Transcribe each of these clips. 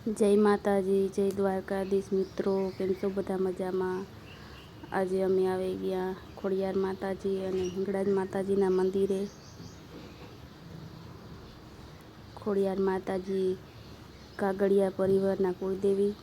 જય માતાજી, જય દ્વારકાધીશ મિત્રો, કેમ છો બધા મજામાં? આજે અમે આવી ગયા ખોડિયાર માતાજી અને હિંગળાજ માતાજીના મંદિરે. ખોડિયાર માતાજી કાગડિયા પરિવારના કુળદેવી.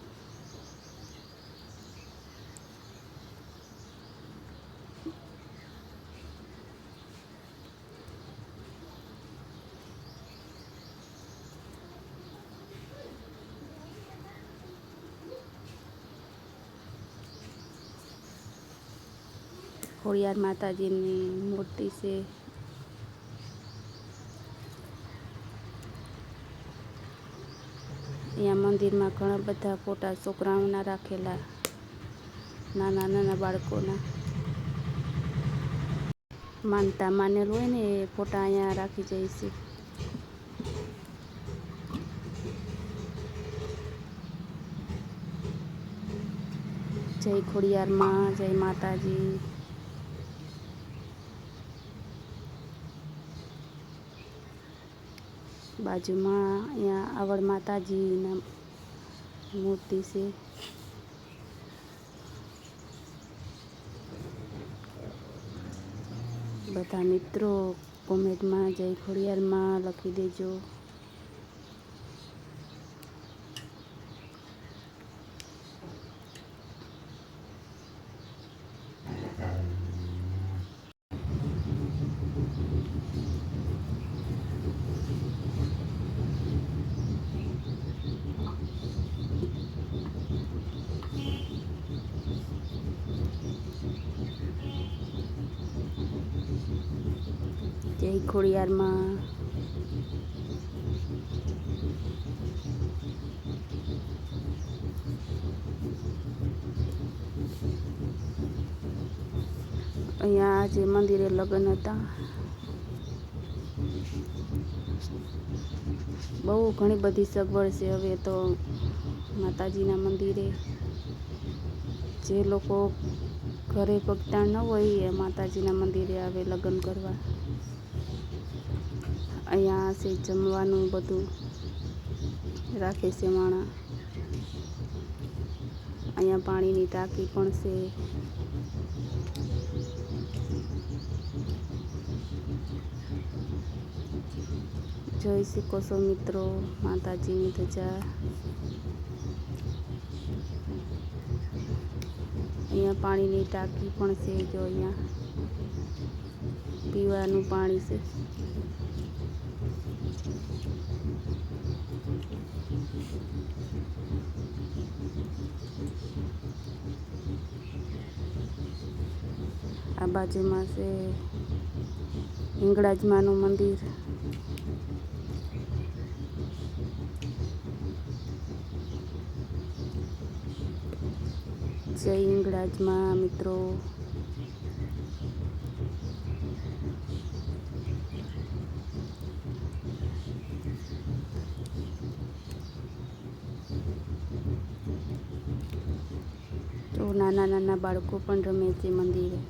ખોડિયાર માતાજીની મૂર્તિ છે. અહીંયા મંદિરમાં ઘણા બધા ફોટા છોકરાઓના રાખેલા, નાના નાના બાળકોના. માનતા માનેલ હોય ને એ ફોટા અહીંયા રાખી જાય છે. જય ખોડિયારમાં, જય માતાજી. બાજુમાં અહીંયા આવડ માતાજીના મૂર્તિ છે. બધા મિત્રો કોમેન્ટમાં જય ખોડિયારમાં લખી દેજો. જય ખોડિયારમાં. અહીંયા આજે મંદિરે લગ્ન હતા. બહુ ઘણી બધી સગવડ છે હવે તો માતાજીના મંદિરે. જે લોકો ઘરે ભગતા ન હોય એ માતાજીના મંદિરે આવે લગ્ન કરવા. અહીંયા છે જમવાનું બધું રાખે છે માણા. અહીંયા પાણીની ટાંકી પણ છે. જોઈ શકો છો મિત્રો માતાજીની ધજા. અહીંયા પાણીની ટાંકી પણ છે. જો અહીંયા પીવાનું પાણી છે. આ બાજુમાં છે હિંગળાજમાનું મંદિર. જય હિંગળાજમાં મિત્રો. તો નાના નાના બાળકો પણ રમે છે મંદિરે.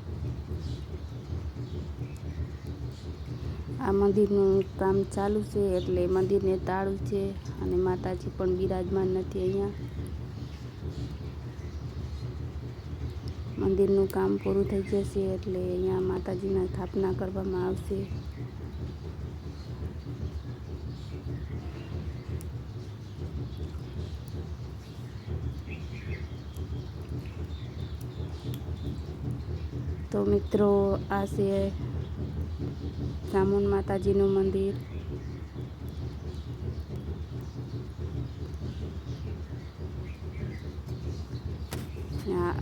આ મંદિરનું કામ ચાલુ છે એટલે મંદિરને તાળું છે અને માતાજી પણ બિરાજમાન નથી અહીંયા. મંદિરનું કામ પૂરું થઈ જશે એટલે અહીંયા માતાજીના સ્થાપના કરવામાં આવશે. તો મિત્રો આ છે ચામુંડ માતાજીનું મંદિર.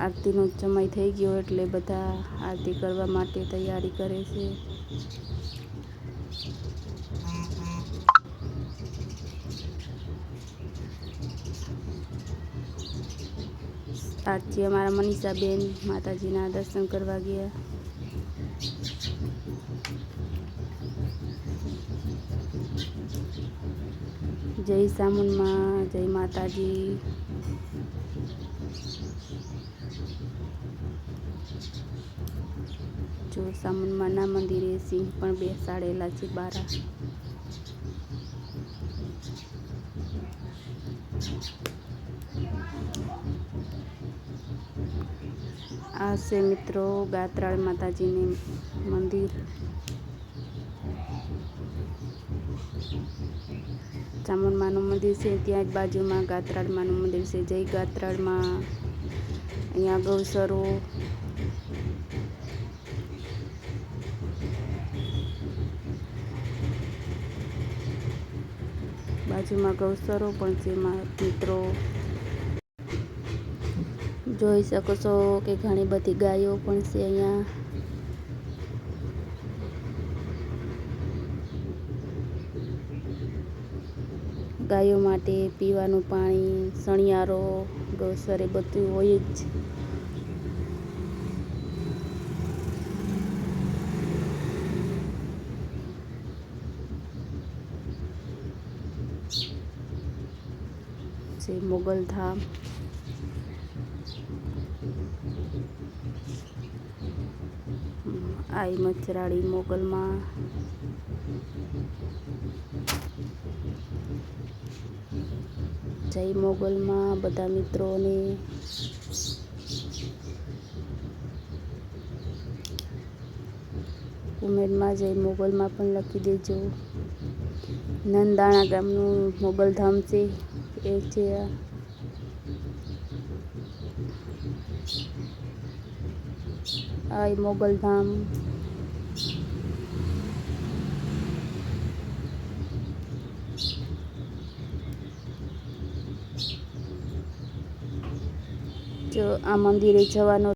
આરતીનો સમય થઈ ગયો એટલે બધા આરતી કરવા માટે તૈયારી કરે છે. આજથી અમારા મનીષાબેન માતાજીના દર્શન કરવા ગયા. જય ચામુંડમાં, જય માતાજી. જો ચામુંડમાના મંદિરે સિંહ પણ બેસાડેલા છે બારા. આ છે મિત્રો ગાત્રાળ માતાજીનું મંદિર. ચામુંડમાનું મંદિર છે ત્યાં જ બાજુમાં ગાત્રાળમાનું મંદિર છે. જય ગાત્રાળમાં. અહીંયા ગૌસરો, બાજુમાં ગૌસરો પણ છે મિત્રો. જોઈ શકો છો કે ઘણી બધી ગાયો પણ છે અહીંયા. ગાયો માટે પીવાનું પાણી, સણિયારો, ગૌસરે બધું હોય જ. છે મોગલધામ. આઈ મચરાળી મોગલમાં. જય મોગલમાં બધા મિત્રોને. કોમેન્ટમાં જય મોગલમાં પણ લખી દેજો. નંદાણા ગામનું મોગલધામ છે એ છે આ. આઈ મોગલધામ. જો આ મંદિરે જવાનો